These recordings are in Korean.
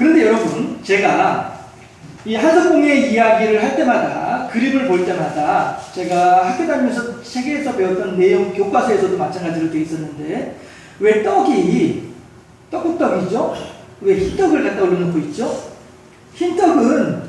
그런데 여러분, 제가 이 한석봉의 이야기를 할 때마다, 그림을 볼 때마다, 제가 학교 다니면서 책에서 배웠던 내용, 교과서에서도 마찬가지로 되어 있었는데, 왜 떡이, 떡국떡이죠? 왜 흰떡을 갖다 올려놓고 있죠? 흰떡은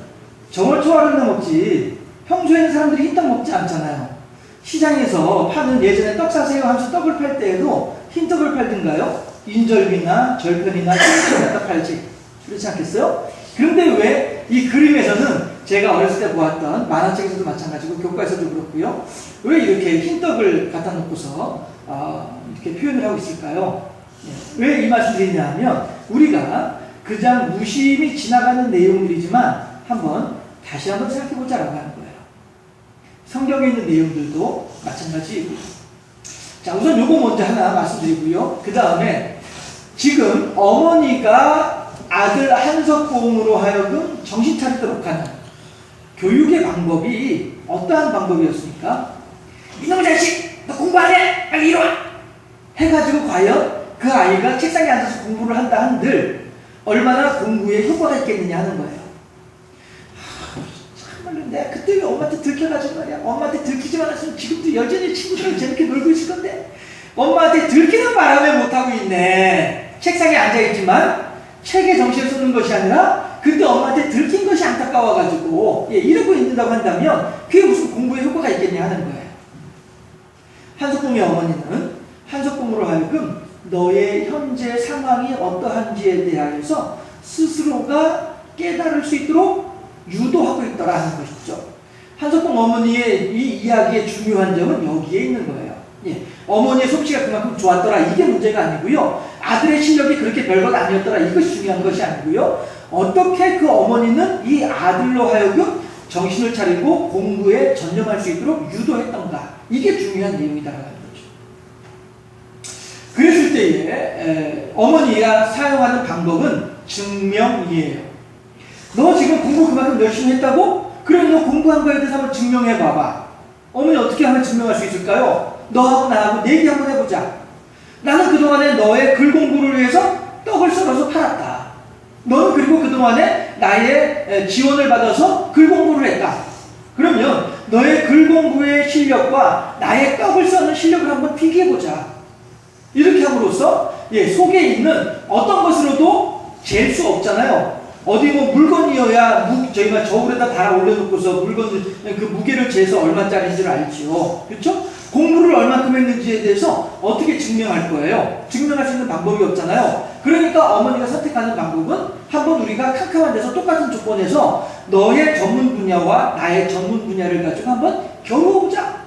정월 초하루나 먹지, 평소에는 사람들이 흰떡 먹지 않잖아요. 시장에서 파는, 예전에 떡 사세요 하면서 떡을 팔 때에도 흰떡을 팔든가요? 인절미나 절편이나 흰떡을 갖다 팔지. 그렇지 않겠어요? 그런데 왜 이 그림에서는 제가 어렸을 때 보았던 만화책에서도 마찬가지고 교과에서도 그렇고요. 왜 이렇게 흰떡을 갖다 놓고서 이렇게 표현을 하고 있을까요? 왜 이 말씀을 드리냐면, 우리가 그냥 무심히 지나가는 내용들이지만 다시 한번 생각해보자라고 하는 거예요. 성경에 있는 내용들도 마찬가지이고요. 자, 우선 요거 먼저 하나 말씀드리고요. 그 다음에 지금 어머니가 아들 한석봉으로 하여금 정신 차리도록 하는 교육의 방법이 어떠한 방법이었습니까? 이놈의 자식! 너 공부 안 해! 빨리 이리 와! 해가지고 과연 그 아이가 책상에 앉아서 공부를 한다 한들 얼마나 공부에 효과가 있겠느냐 하는 거예요. 참말로 내가 그때 왜 엄마한테 들켜가지고 말이야. 엄마한테 들키지만 않았으면 지금도 여전히 친구들이랑 재밌게 놀고 있을 건데 엄마한테 들키는 바람에 못하고 있네. 책상에 앉아있지만 책에 정신을 쏟는 것이 아니라 그때 엄마한테 들킨 것이 안타까워가지고 이러고 있는다고 한다면 그게 무슨 공부에 효과가 있겠냐 하는 거예요. 한석봉의 어머니는 한석봉으로 하여금 너의 현재 상황이 어떠한지에 대하여서 스스로가 깨달을 수 있도록 유도하고 있더라 하는 것이죠. 한석봉 어머니의 이 이야기의 중요한 점은 여기에 있는 거예요. 어머니의 솜씨가 그만큼 좋았더라 이게 문제가 아니고요. 아들의 실력이 그렇게 별것 아니었더라 이것이 중요한 것이 아니고요. 어떻게 그 어머니는 이 아들로 하여금 정신을 차리고 공부에 전념할 수 있도록 유도했던가 이게 중요한 내용이다라는 거죠. 그랬을 때에 어머니가 사용하는 방법은 증명이에요. 너 지금 공부 그만큼 열심히 했다고? 그럼 너 공부한 거에 대해서 한번 증명해 봐봐. 어머니 어떻게 하면 증명할 수 있을까요? 너하고 나하고 내기 한번 해보자. 나는 그동안에 너의 글 공부를 위해서 떡을 썰어서 팔았다. 너는 그리고 그동안에 나의 지원을 받아서 글 공부를 했다. 그러면 너의 글 공부의 실력과 나의 떡을 써는 실력을 한번 비교해보자. 이렇게 함으로써 속에 있는 어떤 것으로도 잴 수 없잖아요. 어디 뭐 물건이어야 저희가 저울에다 달아 올려놓고서 물건 그 무게를 재서 얼마짜리인지를 알지요. 그렇죠? 공부를 얼마큼 했는지에 대해서 어떻게 증명할 거예요? 증명할 수 있는 방법이 없잖아요. 그러니까 어머니가 선택하는 방법은 한번 우리가 캄캄한 데서 똑같은 조건에서 너의 전문 분야와 나의 전문 분야를 가지고 한번 겨루어보자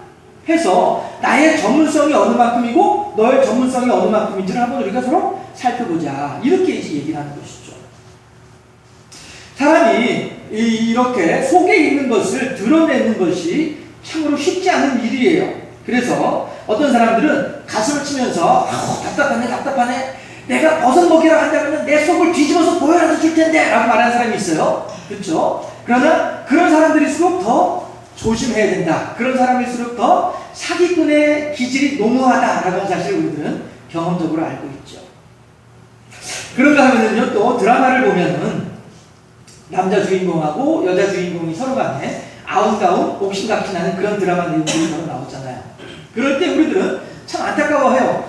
해서 나의 전문성이 어느 만큼이고 너의 전문성이 어느 만큼인지를 한번 우리가 서로 살펴보자. 이렇게 이제 얘기를 하는 것이죠. 사람이 이렇게 속에 있는 것을 드러내는 것이 참으로 쉽지 않은 일이에요. 그래서 어떤 사람들은 가슴을 치면서 답답하네 내가 버섯 먹이라고 한다면 내 속을 뒤집어서 보여라도 줄 텐데 라고 말하는 사람이 있어요. 그렇죠? 그러나 그런 사람들일수록 더 조심해야 된다. 그런 사람일수록 더 사기꾼의 기질이 농후하다라고 하는 사실을 우리들은 경험적으로 알고 있죠. 그런가 하면은요, 또 드라마를 보면은 남자 주인공하고 여자 주인공이 서로 간에 아웅다웅 옥신각신하는 그런 드라마 내용들이 서로 나오잖아요. 그럴 때 우리들은 참 안타까워해요.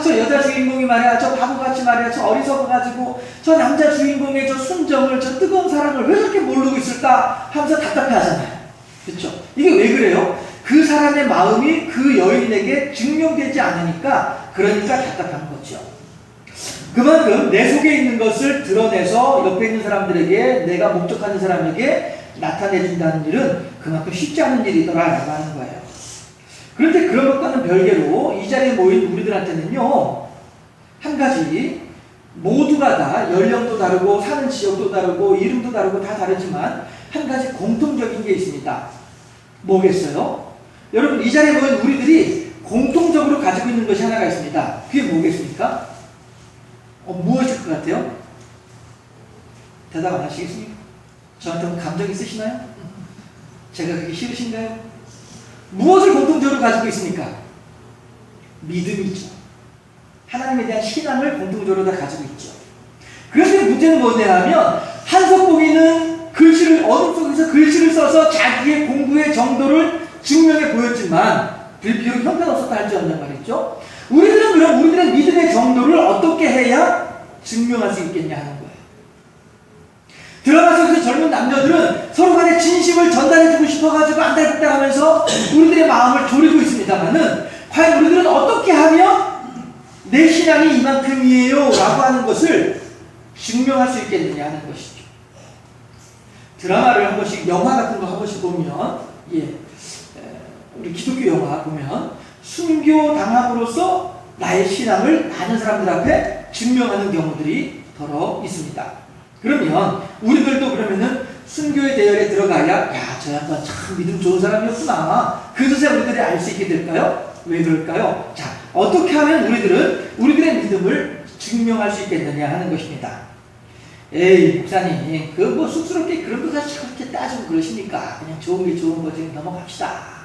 저 여자 주인공이 말이야, 저 바보같이 말이야, 저 어리석어가지고 저 남자 주인공의 저 순정을, 저 뜨거운 사랑을 왜 저렇게 모르고 있을까 하면서 답답해하잖아요. 그렇죠? 이게 왜 그래요? 그 사람의 마음이 그 여인에게 증명되지 않으니까 그러니까 답답한 거죠. 그만큼 내 속에 있는 것을 드러내서 옆에 있는 사람들에게, 내가 목적하는 사람에게 나타내준다는 일은 그만큼 쉽지 않은 일이더라라고 하는 거예요. 그런데 그런 것과는 별개로 이 자리에 모인 우리들한테는요, 한 가지, 모두가 다 연령도 다르고 사는 지역도 다르고 이름도 다르고 다 다르지만 한 가지 공통적인 게 있습니다. 뭐겠어요? 여러분, 이 자리에 모인 우리들이 공통적으로 가지고 있는 것이 하나가 있습니다. 그게 뭐겠습니까? 무엇일 것 같아요? 대답 안 하시겠습니까? 저한테 감정 있으시나요? 제가 그게 싫으신가요? 무엇을 공통적으로 가지고 있습니까? 믿음이죠. 하나님에 대한 신앙을 공통적으로 다 가지고 있죠. 그런데 문제는 뭐냐면 한석봉이는 글씨를 어둠 속에서 글씨를 써서 자기의 공부의 정도를 증명해 보였지만 비록 형편없었다 할지언정 말이죠. 우리들은 그럼 우리들의 믿음의 정도를 어떻게 해야 증명할 수 있겠냐 하는 거예요. 드라마 속에서 젊은 남녀들은 서로 간에 진심을 전달해주고 싶어가지고 안달복달 하면서 우리들의 마음을 졸이고 있습니다만은 과연 우리들은 어떻게 하면 내 신앙이 이만큼이에요 라고 하는 것을 증명할 수 있겠느냐 하는 것이죠. 드라마를 한 번씩, 영화 같은 거 한 번씩 보면, 우리 기독교 영화 보면 순교 당함으로써 나의 신앙을 많은 사람들 앞에 증명하는 경우들이 더러 있습니다. 그러면 우리들도 그러면은 순교의 대열에 들어가야 저 양반 참 믿음 좋은 사람이었구나, 그것에 우리들이 알 수 있게 될까요? 왜 그럴까요? 자, 어떻게 하면 우리들은 우리들의 믿음을 증명할 수 있겠느냐 하는 것입니다. 에이 목사님 그 뭐 쑥스럽게 그런 거 가지고 그렇게 따지고 그러시니까 그냥 좋은 게 좋은 거지 넘어갑시다.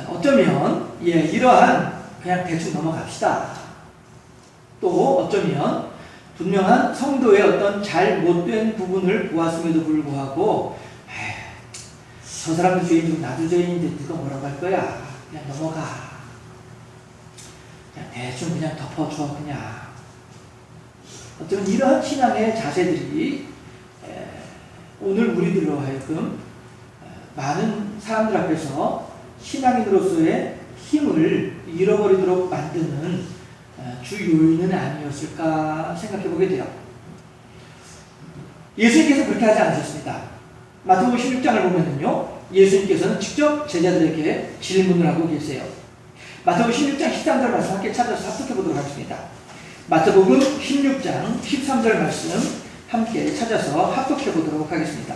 어쩌면 이러한 그냥 대충 넘어갑시다. 또 어쩌면 분명한 성도의 어떤 잘못된 부분을 보았음에도 불구하고 저 사람도 죄인이고 나도 죄인인데 누가 뭐라고 할 거야, 그냥 넘어가, 그냥 대충 그냥 덮어줘. 그냥 어쩌면 이러한 신앙의 자세들이 오늘 우리들로 하여금 많은 사람들 앞에서 신앙인으로서의 힘을 잃어버리도록 만드는 주 요인은 아니었을까 생각해 보게 돼요. 예수님께서 그렇게 하지 않으셨습니다. 마태복음 16장을 보면은요, 예수님께서는 직접 제자들에게 질문을 하고 계세요. 마태복음 16장 13절 말씀 함께 찾아서 합독해 보도록 하겠습니다. 마태복음 16장 13절 말씀 함께 찾아서 합독해 보도록 하겠습니다.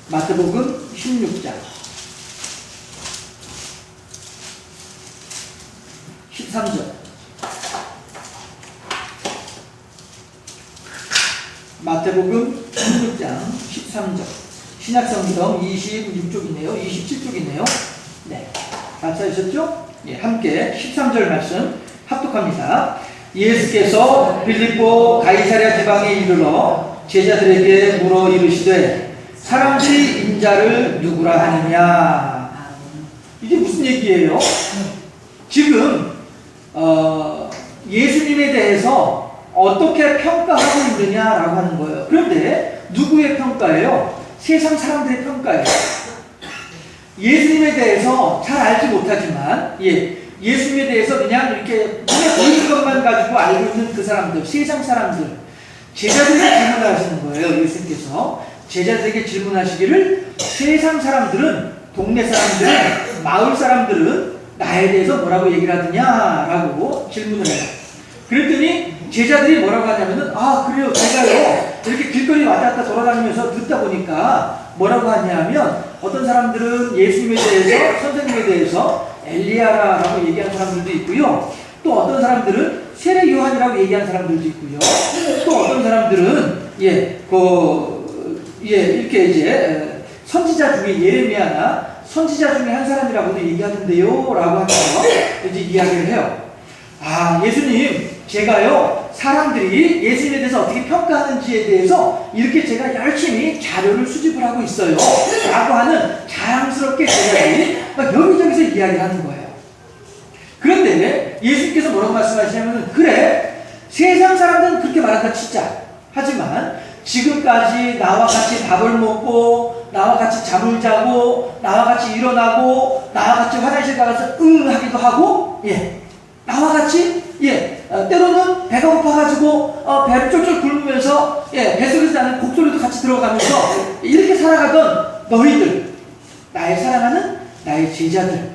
마태복음 16장 13절. 마태복음 16장 13절. 신약성경 26쪽이네요. 27쪽이네요. 네. 다 찾으셨죠? 함께 13절 말씀 합독합니다. 예수께서 빌립보 가이사랴 지방에 이르러 제자들에게 물어 이르시되 사람들이 인자를 누구라 하느냐. 이게 무슨 얘기예요? 지금 예수님에 대해서 어떻게 평가하고 있느냐라고 하는 거예요. 그런데 누구의 평가예요? 세상 사람들의 평가예요. 예수님에 대해서 잘 알지 못하지만 예수님에 대해서 그냥 이렇게 눈에 보이는 것만 가지고 알고 있는 그 사람들, 세상 사람들, 제자들에게 질문하시는 거예요. 예수님께서 제자들에게 질문하시기를 세상 사람들은, 동네 사람들은, 마을 사람들은 나에 대해서 뭐라고 얘기를 하느냐라고 질문을 해요. 그랬더니 제자들이 뭐라고 하냐면은 그래요, 제가요 이렇게 길거리 왔다 갔다 돌아다니면서 듣다 보니까 뭐라고 하냐면 어떤 사람들은 예수님에 대해서, 선생님에 대해서 엘리야라고 얘기하는 사람들도 있고요, 또 어떤 사람들은 세례 요한이라고 얘기하는 사람들도 있고요, 또 어떤 사람들은 이렇게 이제 선지자 중에 예레미야나 선지자 중에 한 사람이라고도 얘기하던데요 라고 하면서 이제 이야기를 해요. 예수님, 제가요 사람들이 예수님에 대해서 어떻게 평가하는지에 대해서 이렇게 제가 열심히 자료를 수집을 하고 있어요 라고 하는 자랑스럽게 제자들이 막 여기저기서 이야기를 하는 거예요. 그런데 예수님께서 뭐라고 말씀하시냐면, 그래, 세상 사람들은 그렇게 말한다 치자. 하지만 지금까지 나와 같이 밥을 먹고 나와 같이 잠을 자고 나와 같이 일어나고 나와 같이 화장실 가서 응 하기도 하고 나와 같이 때로는 배가 고파가지고 배를 쫄쫄 굶으면서 뱃속에서 나는 곡소리도 같이 들어가면서 이렇게 살아가던 너희들, 나의 사랑하는 나의 제자들,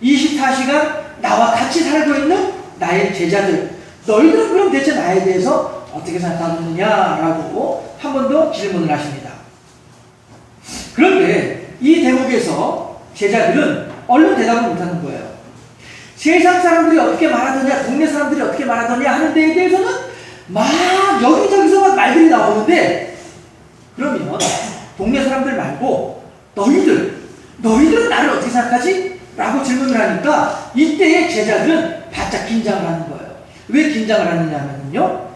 24시간 나와 같이 살고 있는 나의 제자들, 너희들은 그럼 대체 나에 대해서 어떻게 생각하고 있느냐라고 한 번 더 질문을 하십니다. 그런데 이 대목에서 제자들은 얼른 대답을 못하는 거예요. 세상 사람들이 어떻게 말하더냐, 동네 사람들이 어떻게 말하더냐 하는 데에 대해서는 막 여기저기서 막 말들이 나오는데, 그러면 동네 사람들 말고 너희들은 나를 어떻게 생각하지? 라고 질문을 하니까 이때의 제자들은 바짝 긴장을 하는 거예요. 왜 긴장을 하느냐 하면요,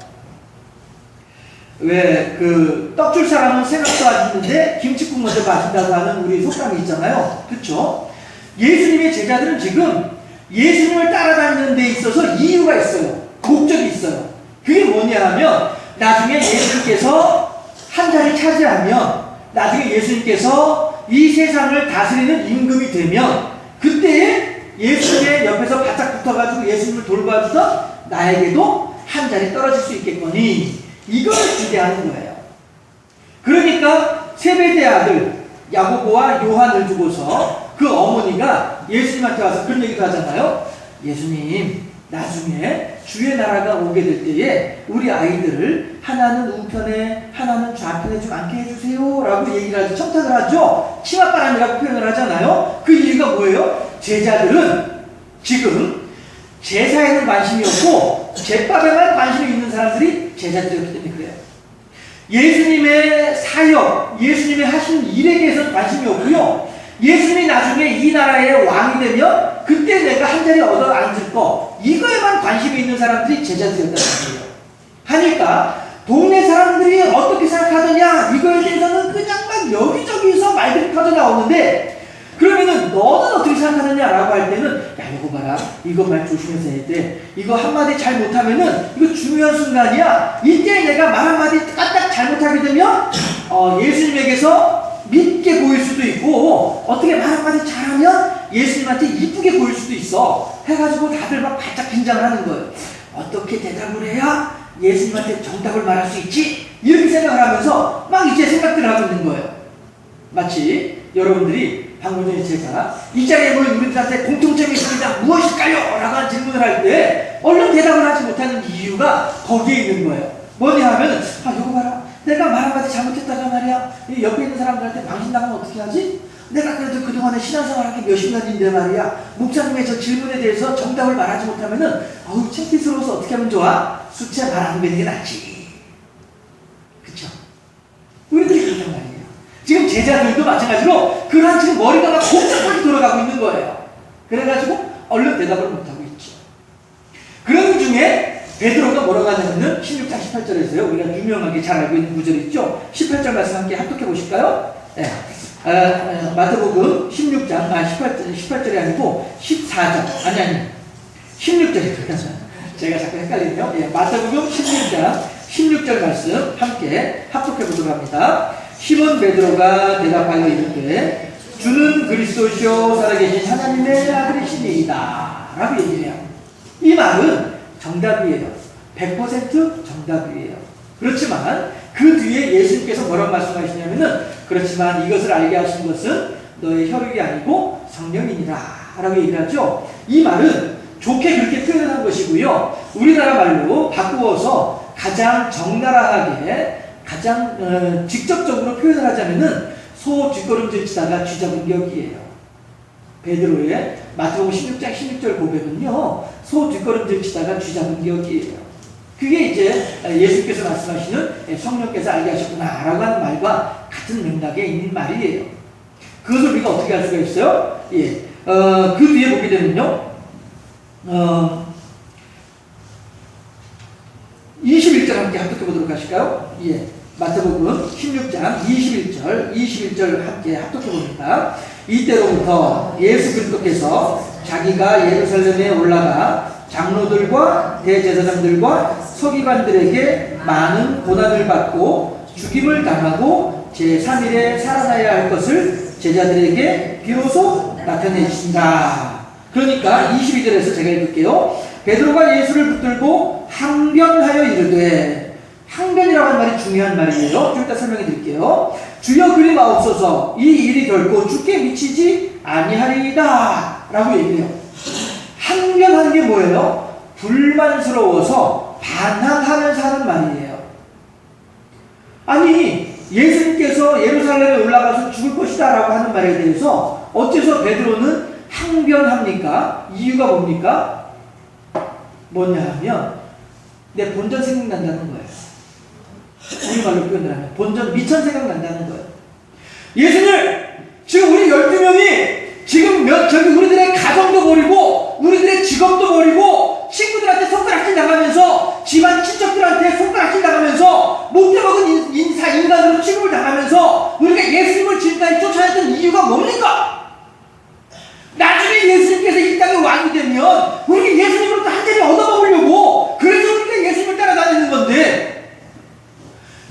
왜 그 떡 줄 사람은 생각도 안 했는데 김치국 먼저 마신다고 하는 우리 속담이 있잖아요. 그렇죠? 예수님의 제자들은 지금 예수님을 따라다니는 데 있어서 이유가 있어요. 목적이 있어요. 그게 뭐냐 하면 나중에 예수님께서 한 자리 차지하면, 나중에 예수님께서 이 세상을 다스리는 임금이 되면, 그때 예수님의 옆에서 바짝 붙어가지고 예수님을 돌봐주던 나에게도 한 자리 떨어질 수 있겠거니, 이걸 기대하는 거예요. 그러니까 세베대의 아들 야고보와 요한을 두고서 그 어머니가 예수님한테 와서 그런 얘기도 하잖아요. 예수님, 나중에 주의 나라가 오게 될 때에 우리 아이들을 하나는 우편에 하나는 좌편에 좀 앉게 해주세요 라고 얘기를 하죠. 청탁을 하죠. 치맛바람이라고 표현을 하잖아요. 그 이유가 뭐예요? 제자들은 지금 제사에는 관심이 없고 제밥에만 관심이 있는 사람들이 제자들이었기 때문에 그래요. 예수님의 사역, 예수님의 하신 일에 대해서는 관심이 없고요, 예수님이 나중에 이 나라의 왕이 되면 그때 내가 한 자리 얻어 앉을 거, 이거에만 관심이 있는 사람들이 제자들이었다는 거예요. 하니까 동네 사람들이 어떻게 생각하느냐 이거에 대해서는 그냥 막 여기저기서 말들이 터져 나오는데, 그러면은 너는 어떻게 생각하느냐라고 할 때는, 야 이거 봐라, 이거 말 조심해서 해야 돼, 이거 한마디 잘 못하면은 이거 중요한 순간이야, 이때 내가 말 한마디 까딱 잘못하게 되면 예수님에게서 믿게 보일 수도 있고, 어떻게 말 한마디 잘하면 예수님한테 이쁘게 보일 수도 있어 해가지고 다들 막 바짝 긴장을 하는 거예요. 어떻게 대답을 해야 예수님한테 정답을 말할 수 있지? 이렇게 생각을 하면서 막 이제 생각들을 하고 있는 거예요. 마치 여러분들이 방금 전에 제가 이 자리에 모인 우리들한테 공통점이 있습니다, 무엇일까요? 라고 하는 질문을 할 때 얼른 대답을 하지 못하는 이유가 거기에 있는 거예요. 뭐냐 하면, 아 이거 봐라, 내가 말 한마디 잘못했다가 말이야, 옆에 있는 사람들한테 망신당하면 어떻게 하지? 내가 그래도 그동안에 신앙생활한 게 몇십 년인데 말이야, 목사님의 저 질문에 대해서 정답을 말하지 못하면은 어우 창피스러워서 어떻게 하면 좋아? 수채 말 안 되는 게 낫지. 그쵸? 우리들이 그런 말이에요. 지금 제자들도 마찬가지로 그러한 지금 머리가 막 복잡하게 돌아가고 있는 거예요. 그래가지고 얼른 대답을 못하고 있죠. 그런 중에 베드로가 뭐라고 하냐면은 16장 18절에서요, 우리가 유명하게 잘 알고 있는 구절이 있죠. 18절 말씀 함께 합독해 보실까요? 네. 마태복음 16장 18절이 아니고 14장, 아니 16절이에요. 제가 자꾸 헷갈리네요. 예, 마태복음 16절 말씀 함께 합독해 보도록 합니다. 시몬 베드로가 대답하여 이르되 주는 그리스도시요 살아계신 하나님의 아들이시니이다 라고 얘기를 해요. 이 말은 정답이에요. 100% 정답이에요. 그렇지만 그 뒤에 예수님께서 뭐라고 말씀하시냐면은, 그렇지만 이것을 알게 하신 것은 너의 혈육이 아니고 성령이니라 라고 얘기를 하죠. 이 말은 좋게 그렇게 표현한 것이고요, 우리나라 말로 바꾸어서 가장 적나라하게 가장 직접적으로 표현을 하자면은 소 뒷걸음질 치다가 쥐 잡은 격이에요. 베드로의 마태복음 16장 16절 고백은요, 소 뒷걸음질 치다가 쥐 잡은 격이에요. 그게 이제 예수께서 말씀하시는 성령께서 알게 하셨구나 라고 하는 말과 같은 맥락에 있는 말이에요. 그것을 우리가 어떻게 할 수가 있어요? 예, 그 뒤에 보게 되면요, 21절 함께 합독해 보도록 하실까요? 예. 마태복음 16장 21절 함께 합독해 봅니다. 이때로부터 예수 그리스도께서 자기가 예루살렘에 올라가 장로들과 대제사장들과 서기관들에게 많은 고난을 받고 죽임을 당하고 제3일에 살아나야 할 것을 제자들에게 비로소 나타내신다. 그러니까 22절에서 제가 읽을게요. 베드로가 예수를 붙들고 항변하여 이르되, 항변이라고 하는 말이 중요한 말이에요. 좀 이따 설명해 드릴게요. 주여 그리 마옵소서, 이 일이 결코 주께 미치지 아니하리이다 라고 얘기해요. 항변하는 게 뭐예요? 불만스러워서 반항하면서 하는 말이에요. 아니 예수님께서 예루살렘에 올라가서 죽을 것이다 라고 하는 말에 대해서 어째서 베드로는 항변합니까? 이유가 뭡니까? 뭐냐 하면 내 본전 생각난다는 거예요. 우리말로 표현을 하면 본전 미천 생각난다는 거예요. 예수님, 지금 우리 12명이 지금 저기 우리들의 가정도 버리고 우리들의 내 직업도 버리고 친구들한테 손가락질 당하면서 집안 친척들한테 손가락질 당하면서 못해먹은 인간으로 취급을 당하면서 우리가 예수님을 지금까지 쫓아냈던 이유가 뭡니까? 나중에 예수님께서 이 땅의 왕이 되면 우리가 예수님으로부터 한 자리 얻어먹으려고 그래서 우리가 예수님을 따라다니는 건데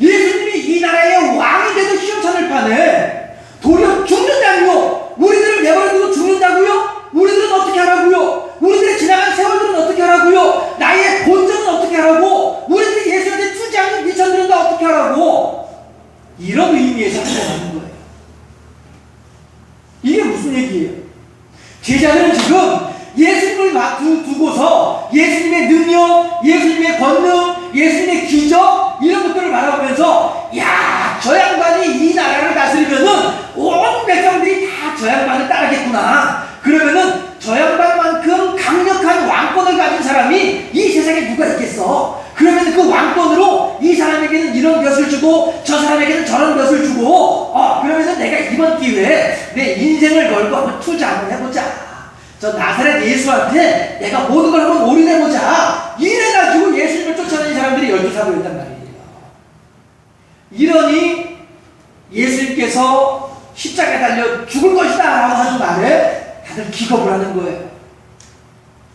예수님이 이 나라의 왕이 돼도 시험찮을 판에 도리어 죽는다고요. 우리들을 내버려두고 죽는다고요? 우리들은 어떻게 하라고요? 우리들의 지나간 세월들은 어떻게 하라고요? 나의 본전은 어떻게 하라고? 우리들이 예수한테 투지 않는 미천들은 다 어떻게 하라고? 이런 의미에서 하는 거예요. 이게 무슨 얘기예요? 제자들은 지금 예수님을 두고서 예수님의 능력, 예수님의 권능, 예수님의 기적 이런 것들을 바라보면서 야, 저 양반이 이 나라를 다스리면은 온 백성들이 다 저 양반을 따르겠구나. 그러면은 저 양반만큼 강력한 왕권을 가진 사람이 이 세상에 누가 있겠어? 그러면 그 왕권으로 이 사람에게는 이런 것을 주고 저 사람에게는 저런 것을 주고 그러면은 내가 이번 기회에 내 인생을 걸고 한번 투자 한번 해보자. 저 나사렛 예수한테 내가 모든 걸 한번 올인해보자. 이래가지고 예수님을 쫓아다니는 사람들이 12사도였단 말이에요. 이러니 예수님께서 십자가에 달려 죽을 것이다 라고 하는 말에 다들 기겁을 하는 거예요.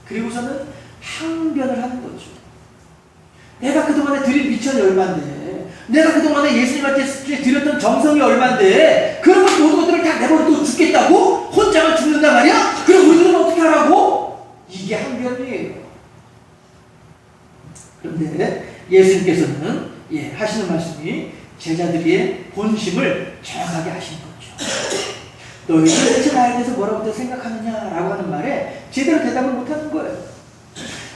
그리고서는 항변을 하는 거죠. 내가 그동안에 드린 미천이 얼만데, 내가 그동안에 예수님한테 드렸던 정성이 얼만데, 그런 것 모든 것들을 다 내버려두고 죽겠다고? 혼자만 죽는단 말이야? 그럼 우리들은 어떻게 하라고? 이게 항변이에요. 그런데 예수님께서는 하시는 말씀이 제자들의 본심을 정확하게 하신 거죠. 너희들 대체 나에 대해서 뭐라고 생각하느냐라고 하는 말에 제대로 대답을 못하는 거예요.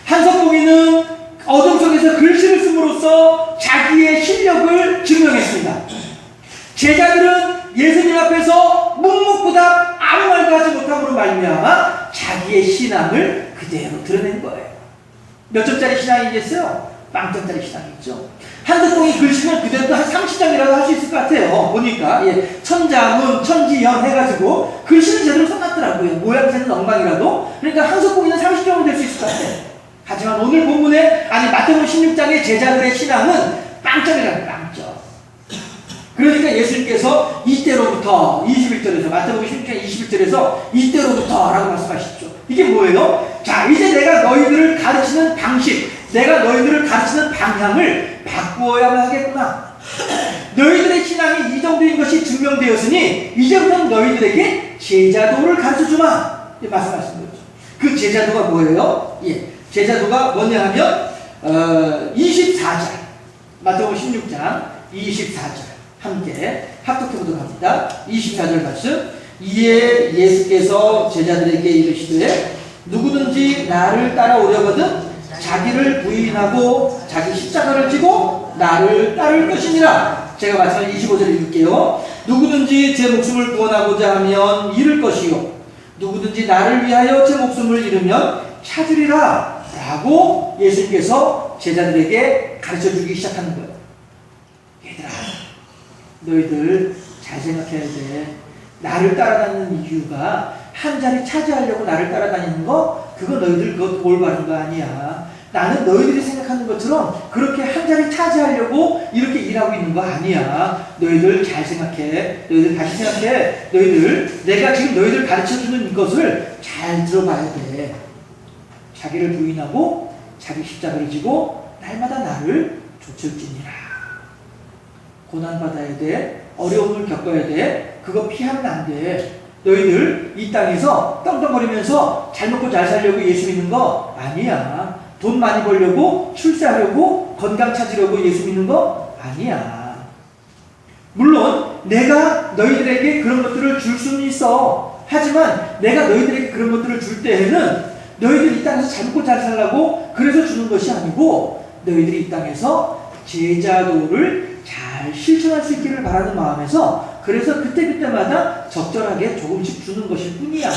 한석봉이는 어둠 속에서 글씨를 씀으로써 자기의 실력을 증명했습니다. 제자들은 예수님 앞에서 묵묵부답 아무 말도 하지 못함으로 말미암아 자기의 신앙을 그대로 드러낸 거예요. 몇 점짜리 신앙이겠어요? 빵점짜리 신앙이죠. 한석봉이 글씨는 그대로 한 30장이라도 할 수 있을 것 같아요. 보니까 천자문, 천지연 해가지고 글씨는 제대로 써놨더라고요. 모양새는 엉망이라도. 그러니까 한석봉이는 30점은 될 수 있을 것 같아요. 하지만 오늘 본문에 마태복음 16장의 제자들의 신앙은 빵점이라는 빵점. 그러니까 예수님께서 이때로부터 21절에서 마태복음 16장 21절에서 이때로부터 라고 말씀하시죠. 이게 뭐예요? 자, 이제 내가 너희들을 가르치는 방식, 내가 너희들을 가르치는 방향을 바꾸어야만 하겠구나. 너희들의 신앙이 이 정도인 것이 증명되었으니 이제부터는 너희들에게 제자도를 가르쳐주마. 말씀하신 거죠. 그 제자도가 뭐예요? 제자도가 뭐냐 하면 24절 마태복음 16장 24절 함께 합독해보도록 합니다. 24절 말씀. 이에 예수께서 제자들에게 이르시되 누구든지 나를 따라오려거든 자기를 부인하고 자기 십자가를 지고 나를 따를 것이니라. 제가 마지막 25절 읽을게요. 누구든지 제 목숨을 구원하고자 하면 잃을 것이요 누구든지 나를 위하여 제 목숨을 잃으면 찾으리라 라고 예수님께서 제자들에게 가르쳐주기 시작하는 거예요. 얘들아, 너희들 잘 생각해야 돼. 나를 따라다니는 이유가 한 자리 차지하려고 나를 따라다니는 거? 그거 너희들 그거 올바른 거 아니야. 나는 너희들이 생각하는 것처럼 그렇게 한 자리 차지하려고 이렇게 일하고 있는 거 아니야. 너희들 잘 생각해. 너희들 다시 생각해. 너희들 내가 지금 너희들 가르쳐주는 것을 잘 들어봐야 돼. 자기를 부인하고 자기 십자가를 지고 날마다 나를 좇을지니라. 고난받아야 돼. 어려움을 겪어야 돼. 그거 피하면 안 돼. 너희들 이 땅에서 떵떵거리면서 잘 먹고 잘 살려고 예수 믿는 거 아니야. 돈 많이 벌려고, 출세하려고, 건강 찾으려고 예수 믿는 거 아니야. 물론 내가 너희들에게 그런 것들을 줄 수는 있어. 하지만 내가 너희들에게 그런 것들을 줄 때에는 너희들 이 땅에서 잘 먹고 잘 살라고 그래서 주는 것이 아니고 너희들이 이 땅에서 제자도를 잘 실천할 수 있기를 바라는 마음에서 그래서 그때그때마다 적절하게 조금씩 주는 것일 뿐이야.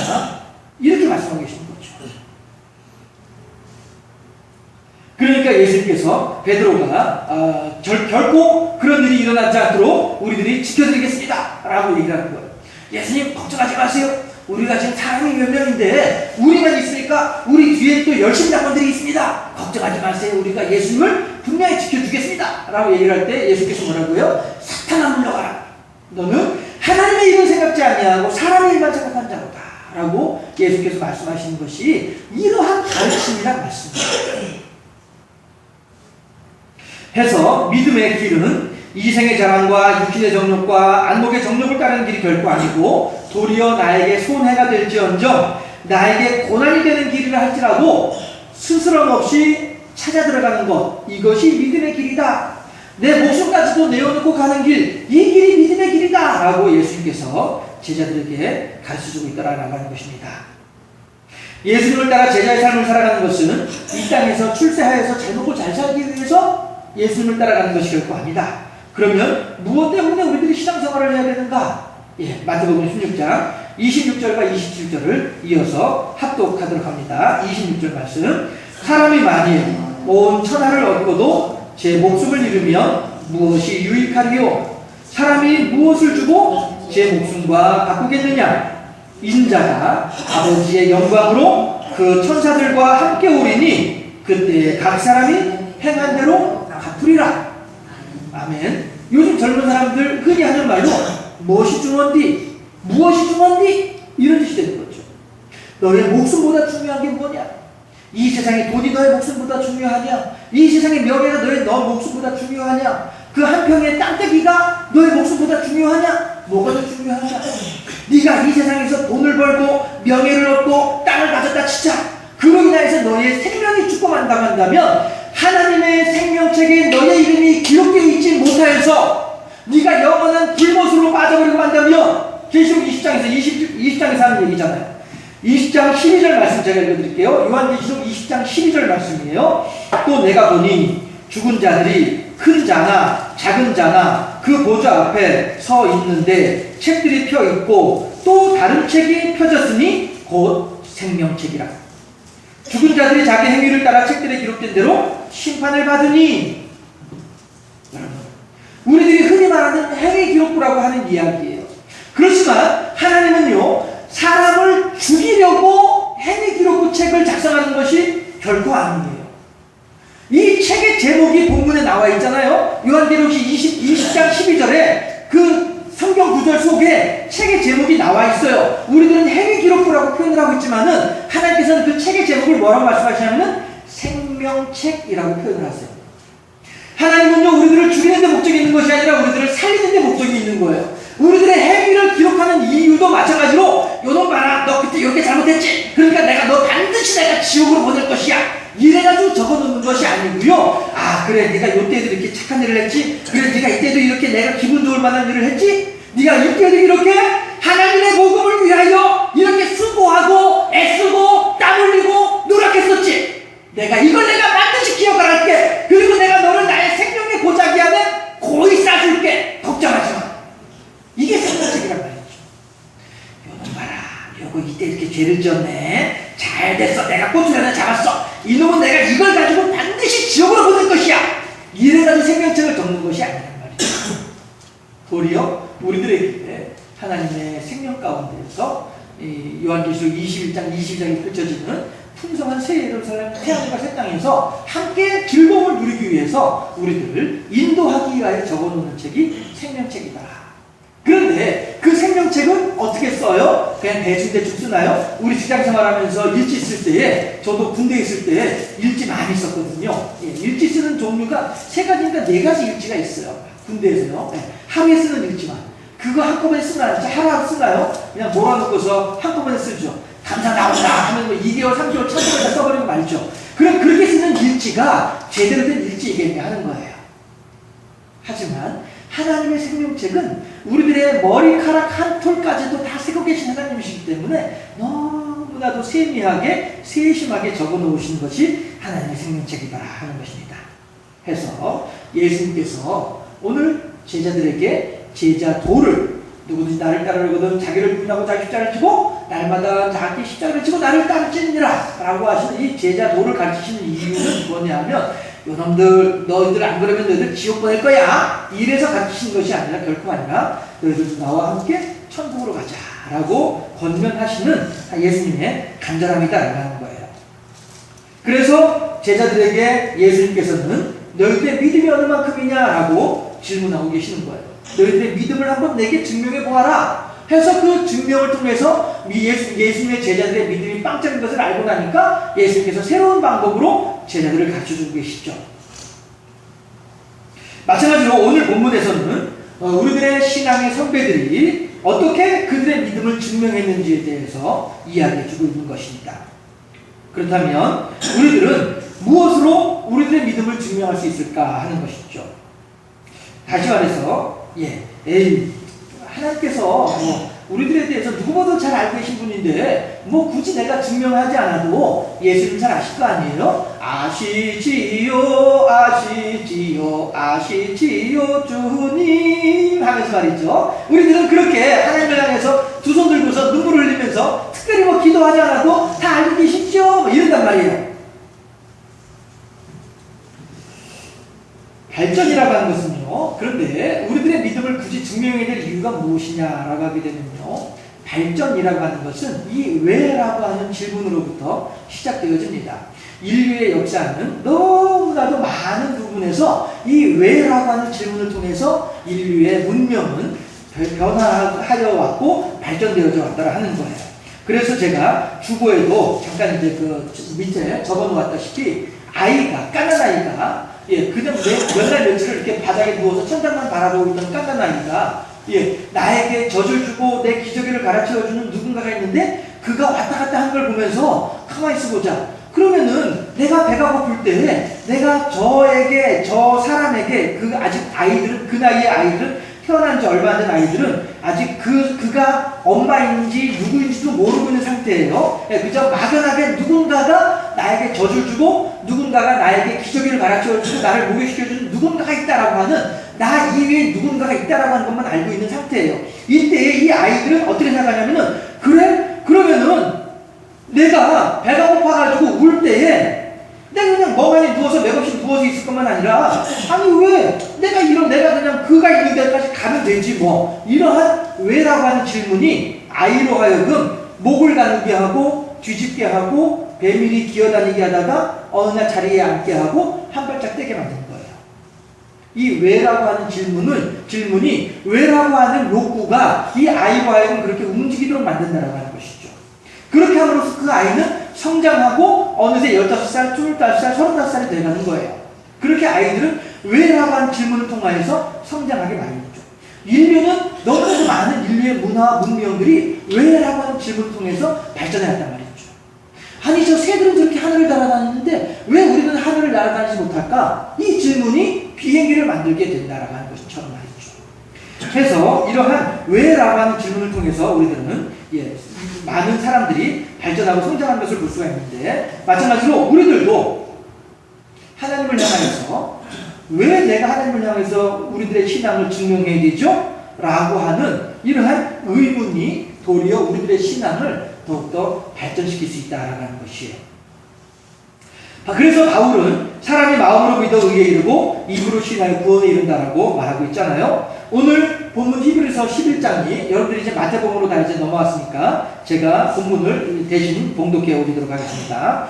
이렇게 말씀하고 계시는 거죠. 그러니까 예수님께서 베드로가 결코 그런 일이 일어나지 않도록 우리들이 지켜드리겠습니다 라고 얘기를 하는 거예요. 예수님 걱정하지 마세요. 우리가 지금 사람이 몇 명인데 우리만 있으니까 우리 뒤에 또 열심히 장관들이 있습니다. 걱정하지 마세요. 우리가 예수님을 분명히 지켜주겠습니다. 라고 얘기를 할 때 예수께서 뭐라고요? 사탄아 물러가라. 너는 하나님의 일은 생각지 아니하고 사람의 일만 생각한 자로다. 라고 예수께서 말씀하시는 것이 이러한 가르침이란 말씀입니다. 해서 믿음의 길은 이생의 자랑과 육신의 정욕과 안목의 정욕을 따르는 길이 결코 아니고 도리어 나에게 손해가 될지언정 나에게 고난이 되는 길이라 할지라도 스스럼 없이 찾아 들어가는 것, 이것이 믿음의 길이다. 내 목숨까지도 내어놓고 가는 길, 이 길이 믿음의 길이다. 라고 예수님께서 제자들에게 가르쳐주고 있다라고 하는 것입니다. 예수님을 따라 제자의 삶을 살아가는 것은 이 땅에서 출세하여서 잘 먹고 잘 살기 위해서 예수님을 따라가는 것이 결코 아니다. 그러면 무엇 때문에 우리들이 신앙생활을 해야 되는가? 마태복음 16장 26절과 27절을 이어서 합독하도록 합니다. 26절 말씀. 사람이 만일 온 천하를 얻고도 제 목숨을 잃으면 무엇이 유익하리요? 사람이 무엇을 주고 제 목숨과 바꾸겠느냐? 인자가 아버지의 영광으로 그 천사들과 함께 오리니 그때 각 사람이 행한 대로 갚으리라. 아멘. 요즘 젊은 사람들 흔히 하는 말로 무엇이 중요한디? 무엇이 중요한디? 이런 뜻이 되는 거죠. 너의 목숨보다 중요한 게 뭐냐? 이 세상의 돈이 너의 목숨보다 중요하냐? 이 세상의 명예가 너 목숨보다 중요하냐? 그 한 평의 땅떼기가 너의 목숨보다 중요하냐? 뭐가 더 중요하냐? 네가 이 세상에서 돈을 벌고 명예를 얻고 땅을 가졌다 치자. 그로 인해서 너의 생명이 죽고만 당한다면 하나님의 생명책에 너의 이름이 기록되어 있지 못하여서 네가 영원한 불못으로 빠져버리고 만다면 계시록 20장에서 하는 얘기잖아요. 20장 12절 말씀 제가 읽어드릴게요. 요한계시록 20장 12절 말씀이에요. 또 내가 보니 죽은 자들이 큰 자나 작은 자나 그 보좌 앞에 서 있는데 책들이 펴 있고 또 다른 책이 펴졌으니 곧 생명책이라. 죽은 자들이 자기 행위를 따라 책들에 기록된 대로 심판을 받으니, 우리들이 흔히 말하는 행위 기록부라고 하는 이야기예요. 그렇지만 하나님은요, 사람을 죽이려고 행위 기록부 책을 작성하는 것이 결코 아니에요. 이 책의 제목이 본문에 나와 있잖아요. 요한계시록 20장 12절에 그 성경 구절 속에 책의 제목이 나와 있어요. 우리들은 행위 기록부라고 표현을 하고 있지만은 하나님께서는 그 책의 제목을 뭐라고 말씀하시냐면은 생명책이라고 표현을 하세요. 하나님은요, 우리들을 죽이는 데 목적이 있는 것이 아니라 우리들을 살리는 데 목적이 있는 거예요. 우리들의 행위를 기록하는 이유도 마찬가지로, 요놈 봐라, 너 그때 이렇게 잘못했지? 그러니까 너 반드시 내가 지옥으로 보낼 것이야. 이래가지고 적어놓는 것이 아니고요. 아, 그래, 네가 요때도 이렇게 착한 일을 했지? 그래, 네가 이때도 이렇게 내가 기분 좋을 만한 일을 했지? 네가 이때도 이렇게 하나님의 복음을 위하여 이렇게 수고하고 애쓰고 땀 흘리고 노력했었지? 내가 반드시 기억할게. 그리고 내가 너를 나의 생명의 보자기 안에 고이 싸줄게. 걱정하지 마. 이게 생명책이란 말이죠. 요놈 봐라, 요거 이때 이렇게 죄를 지었네. 잘 됐어, 내가 꼬투리 하나 잡았어. 이놈은 내가 이걸 가지고 반드시 지옥으로 보낼 것이야. 이래가지고 생명책을 적는 것이 아니란 말이죠. 도리어 우리들에게 하나님의 생명 가운데서 요한계시록 21장 22장에 펼쳐지는 풍성한 새 예루살렘 태양과 새 땅에서 함께 즐거움을 누리기 위해서 우리들을 인도하기 위하여 적어놓는 책이 생명책이다. 그런데 그 생명책은 어떻게 써요? 그냥 대충 쓰나요? 우리 직장 생활하면서 일지 쓸 때에, 저도 군대에 있을 때 일지 많이 썼거든요. 일지 쓰는 종류가 3가지인가 4가지 일지가 있어요. 군대에서요. 하루에 쓰는 일지만. 그거 한꺼번에 쓰나요? 하루 쓰나요? 그냥 몰아놓고서 한꺼번에 쓰죠. 감사 나온다 하면 뭐 2개월, 3개월, 1,000개월 다 써버리고 말죠. 그럼 그렇게 쓰는 일지가 제대로 된 일지이겠냐 하는 거예요. 하지만 하나님의 생명책은 우리들의 머리카락 한 톨까지도 다 쓰고 계신 하나님이시기 때문에 너무나도 세미하게 세심하게 적어놓으신 것이 하나님의 생명책이다 하는 것입니다. 해서 예수님께서 오늘 제자들에게 제자 도를, 누구든지 나를 따르거든 자기를 부인하고 자기 십자가를 지고 날마다 자기 십자가를 지고 나를 따르지니라 라고 하시는 이 제자 도를 가르치시는 이유는 뭐냐면, 요놈들, 너희들 안 그러면 너희들 지옥 보낼 거야. 이래서 가르치시는 것이 아니라, 결코 아니라 너희들도 나와 함께 천국으로 가자 라고 권면하시는 예수님의 간절함이다라고 하는 거예요. 그래서 제자들에게 예수님께서는 너희들의 믿음이 어느 만큼이냐라고 질문하고 계시는 거예요. 너희들의 믿음을 한번 내게 증명해 보아라 해서 그 증명을 통해서 예수님의 제자들의 믿음이 빵점인 것을 알고 나니까 예수님께서 새로운 방법으로 제자들을 가르쳐주고 계시죠. 마찬가지로 오늘 본문에서는 우리들의 신앙의 선배들이 어떻게 그들의 믿음을 증명했는지에 대해서 이야기해주고 있는 것입니다. 그렇다면 우리들은 무엇으로 우리들의 믿음을 증명할 수 있을까 하는 것이죠. 다시 말해서 하나님께서 우리들에 대해서 누구보다 잘 알고 계신 분인데 굳이 내가 증명하지 않아도 예수님 잘 아실 거 아니에요? 아시지요 아시지요 주님 하면서 말이죠. 우리들은 그렇게 하나님을 향해서 두 손 들고서 눈물을 흘리면서 특별히 기도하지 않아도 다 알고 계시죠? 이런단 말이에요. 발전이라고 하는 것은요, 그런데 우리들의 믿음을 굳이 증명해야 될 이유가 무엇이냐라고 하게 되면요, 발전이라고 하는 것은 이 왜라고 하는 질문으로부터 시작되어집니다. 인류의 역사는 너무나도 많은 부분에서 이 왜라고 하는 질문을 통해서 인류의 문명은 변화하여 왔고 발전되어져 왔다라 하는 거예요. 그래서 제가 주보에도 잠깐 이제 그 밑에 적어 놓았다시피 깐난 아이가 그냥 몇 날 며칠을 이렇게 바닥에 누워서 천장만 바라보고 있던 깐난 아이가 나에게 젖을 주고 내 기저귀를 갈아채워주는 누군가가 있는데 그가 왔다 갔다 하는 걸 보면서 가만히 있어보자. 그러면은 내가 배가 고플 때 내가 저 사람에게 아직 아이들은 그 나이의 아이들은 태어난 지 얼마 안 된 아이들은 아직 그가 엄마인지 누구인지도 모르고 있는 상태예요. 그저 막연하게 누군가가 나에게 젖을 주고 누군가가 나에게 기저귀를 갈아채워주고 나를 목욕시켜주는 누군가가 있다라고 하는 나 이외에 누군가가 있다라고 하는 것만 알고 있는 상태예요. 이때에 이 아이들은 어떻게 생각하냐면은 그러면은 내가 배가 고파가지고 울 때에 내가 그냥 멍하니 누워서 맥없이 누워서 있을 것만 아니라 아니 왜 내가 그냥 그가 있는 데까지 가면 되지 이러한 왜라고 하는 질문이 아이로 하여금 목을 가누게 하고 뒤집게 하고 배밀이 기어다니게 하다가 어느 날 자리에 앉게 하고 한 발짝 떼게 만드는 거예요. 이 왜라고 하는 질문이 왜라고 하는 욕구가 이 아이로 하여금 그렇게 움직이도록 만든다라고 하는 것이죠. 그렇게 함으로써 그 아이는 성장하고 어느새 15살, 25살, 35살이 돼가는 거예요. 그렇게 아이들은 왜라고 하는 질문을 통하여서 성장하게 마련이죠. 인류는 너무나도 많은 인류의 문화와 문명들이 왜라고 하는 질문을 통해서 발전해왔단 말이죠. 아니 저 새들은 저렇게 하늘을 날아다니는데 왜 우리는 하늘을 날아다니지 못할까? 이 질문이 비행기를 만들게 된다라고 하는 것처럼 말이죠. 그래서 이러한 왜라고 하는 질문을 통해서 우리들은 많은 사람들이 발전하고 성장하는 것을 볼 수가 있는데 마찬가지로 우리들도 하나님을 향해서 왜 내가 하나님을 향해서 우리들의 신앙을 증명해야 되죠? 라고 하는 이러한 의문이 도리어 우리들의 신앙을 더욱더 발전시킬 수 있다라고 하는 것이에요. 그래서 바울은 사람이 마음으로 믿어 의에 이르고 입으로 신하여 구원에 이른다라고 말하고 있잖아요. 오늘 본문 히브리서 11장이 여러분들이 이제 마태복음으로 다 이제 넘어왔으니까 제가 본문을 대신 봉독해 오리도록 하겠습니다.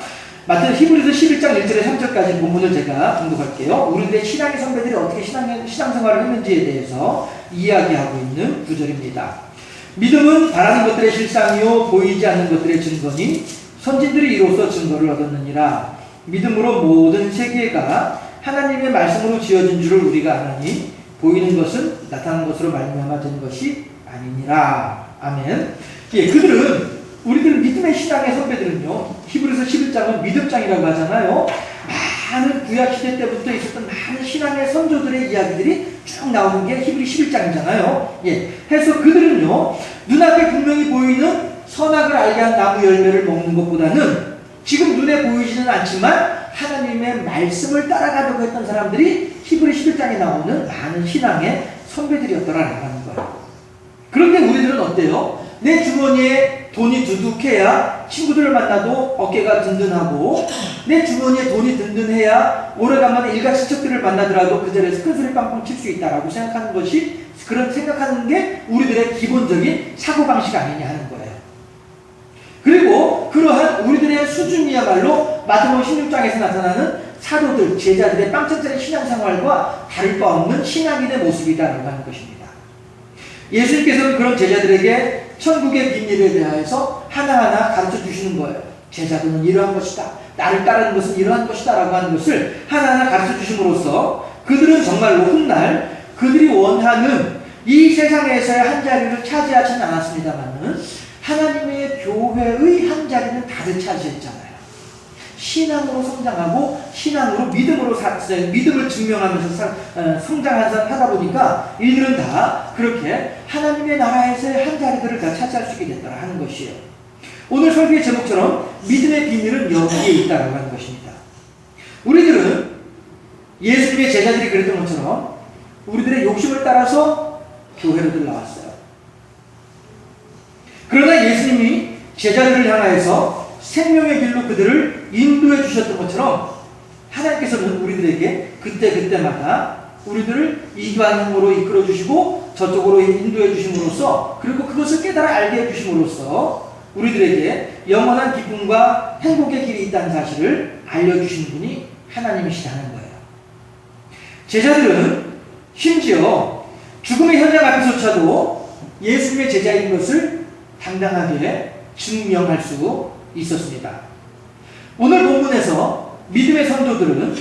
히브리서 11장 1절에 3절까지 본문을 제가 봉독할게요. 우리들의 신앙의 선배들이 어떻게 신앙생활을 했는지에 대해서 이야기하고 있는 구절입니다. 믿음은 바라는 것들의 실상이요 보이지 않는 것들의 증거니 선진들이 이로써 증거를 얻었느니라. 믿음으로 모든 세계가 하나님의 말씀으로 지어진 줄을 우리가 아나니 보이는 것은 나타난 것으로 말미암아 된 것이 아니니라. 아멘. 그들은 우리들 믿음의 신앙의 선배들은요, 히브리서 11장은 믿음장이라고 하잖아요. 많은 구약시대 때부터 있었던 많은 신앙의 선조들의 이야기들이 쭉 나오는 게 히브리 11장이잖아요. 해서 그들은요, 눈앞에 분명히 보이는 선악을 알게 한 나무 열매를 먹는 것보다는 지금 눈에 보이지는 않지만 하나님의 말씀을 따라가려고 했던 사람들이 히브리 11장에 나오는 많은 신앙의 선배들이었더라라고 하는 거예요. 그런데 우리들은 어때요? 내 주머니에 돈이 두둑해야 친구들을 만나도 어깨가 든든하고 내 주머니에 돈이 든든해야 오래간만에 일가친척들을 만나더라도 그 자리에서 큰소리 빵빵 칠 수 있다라고 생각하는 것이 그런 생각하는 게 우리들의 기본적인 사고방식 아니냐 하는 거예요. 그리고 그러한 우리들의 수준이야말로 마태복음 16장에서 나타나는 사도들, 제자들의 빵점짜리 신앙생활과 다를 바 없는 신앙인의 모습이다라고 하는 것입니다. 예수님께서는 그런 제자들에게 천국의 비밀에 대하여서 하나하나 가르쳐 주시는 거예요. 제자들은 이러한 것이다. 나를 따르는 것은 이러한 것이다. 라고 하는 것을 하나하나 가르쳐 주심으로써 그들은 정말로 훗날 그들이 원하는 이 세상에서의 한 자리를 차지하지는 않았습니다만은 하나님의 교회의 한 자리는 다들 차지했잖아요. 신앙으로 성장하고 신앙으로 믿음을 증명하면서 성장하다 보니까 이들은 다 그렇게 하나님의 나라에서의 한 자리들을 다 차지할 수 있게 됐다 하는 것이에요. 오늘 설교의 제목처럼 믿음의 비밀은 여기에 있다라고 하는 것입니다. 우리들은 예수님의 제자들이 그랬던 것처럼 우리들의 욕심을 따라서 교회로들 나왔어요. 그러나 예수님이 제자들을 향하여서 생명의 길로 그들을 인도해 주셨던 것처럼 하나님께서는 우리들에게 그때마다 우리들을 이 방향으로 이끌어 주시고 저쪽으로 인도해 주심으로써 그리고 그것을 깨달아 알게 해 주심으로써 우리들에게 영원한 기쁨과 행복의 길이 있다는 사실을 알려주시는 분이 하나님이시다는 거예요. 제자들은 심지어 죽음의 현장 앞에서조차도 예수님의 제자인 것을 당당하게 증명할 수 있었습니다. 오늘 본문에서 믿음의 성도들은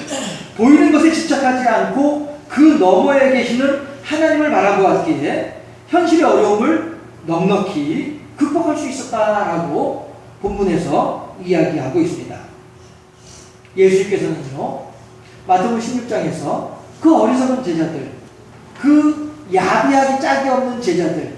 보이는 것에 집착하지 않고 그 너머에 계시는 하나님을 바라보았기에 현실의 어려움을 넉넉히 극복할 수 있었다라고 본문에서 이야기하고 있습니다. 예수님께서는요, 마태복음 16장에서 그 어리석은 제자들, 그 야비하기 짝이 없는 제자들,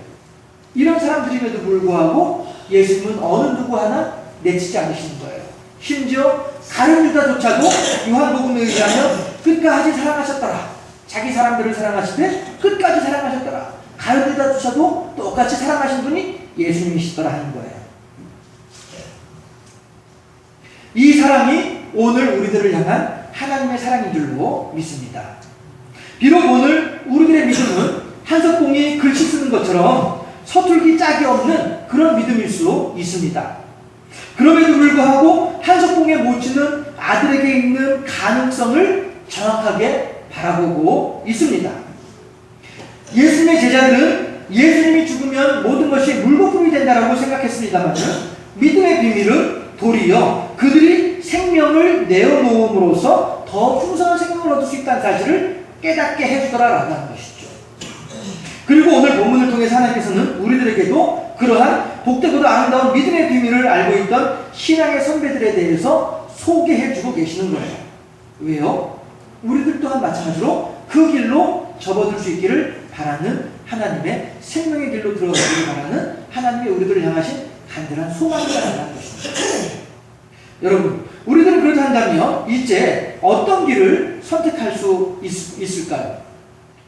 이런 사람들임에도 불구하고 예수님은 어느 누구 하나 내치지 않으시는 거예요. 심지어 가룟 유다조차도 요한복음에 의하면 끝까지 사랑하셨더라. 자기 사람들을 사랑하시되 끝까지 사랑하셨더라. 가룟 유다조차도 똑같이 사랑하신 분이 예수님이시더라 하는 거예요. 이 사랑이 오늘 우리들을 향한 하나님의 사랑인 줄로 믿습니다. 비록 오늘 우리들의 믿음은 한석봉이 글씨 쓰는 것처럼 서툴기 짝이 없는 그런 믿음일 수 있습니다. 그럼에도 불구하고 한석봉에 묻히는 아들에게 있는 가능성을 정확하게 바라보고 있습니다. 예수님의 제자들은 예수님이 죽으면 모든 것이 물거품이 된다라고 생각했습니다만 믿음의 비밀은 도리어 그들이 생명을 내어놓음으로써 더 풍성한 생명을 얻을 수 있다는 사실을 깨닫게 해주더라라고 하는 것이죠. 그리고 오늘 본문을 통해서 하나님께서는 우리들에게도 그러한 복되고도 아름다운 믿음의 비밀을 알고 있던 신앙의 선배들에 대해서 소개해주고 계시는 거예요. 왜요? 우리들 또한 마찬가지로 그 길로 접어들 수 있기를 바라는 하나님의 생명의 길로 들어가기를 바라는 하나님의 우리들을 향하신 간절한 소망이라는 것입니다. 여러분, 우리들은 그렇다 한다면 이제 어떤 길을 선택할 수 있을까요?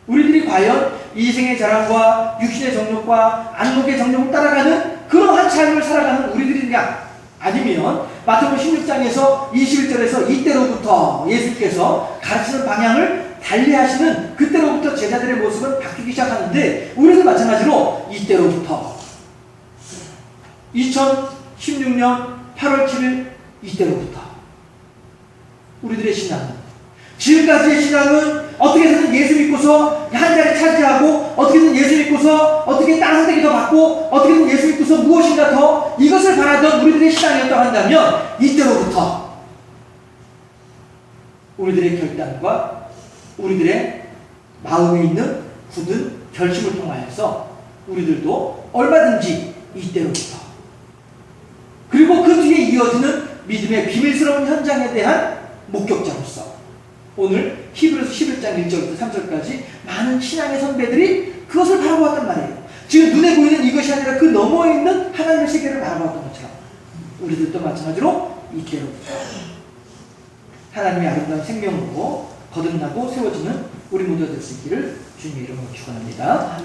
우리들이 과연 이생의 자랑과 육신의 정욕과 안목의 정욕을 따라가는 그러한 삶을 살아가는 우리들이냐? 아니면 마태복음 16장에서 21절에서 이때로부터 예수님께서 가르치는 방향을 달리하시는 그때로부터 제자들의 모습은 바뀌기 시작하는데 우리도 마찬가지로 이때로부터 2016년 8월 7일 이때로부터 우리들의 신앙은 지금까지의 신앙은 어떻게 해서든 예수 믿고서 한 자리 차지하고 어떻게든 예수 믿고서 어떻게 땅 한 대기 더 받고 어떻게든 예수 믿고서 무엇인가 더 이것을 바라던 우리들의 신앙이었다고 한다면 이때로부터 우리들의 결단과 우리들의 마음에 있는 굳은 결심을 통하여서 우리들도 얼마든지 이때로부터 그리고 그 뒤에 이어지는 믿음의 비밀스러운 현장에 대한 목격자로서 오늘 히브리서 11장 1절부터 3절까지 많은 신앙의 선배들이 그것을 바라보았단 말이에요. 지금 눈에 보이는 이것이 아니라 그 너머에 있는 하나님의 세계를 바라보았던 것처럼 우리들도 마찬가지로 이때로부터 하나님의 아름다운 생명으로 거듭나고 세워지는 우리 모두가 될 수 있기를 주님의 이름으로 축원합니다.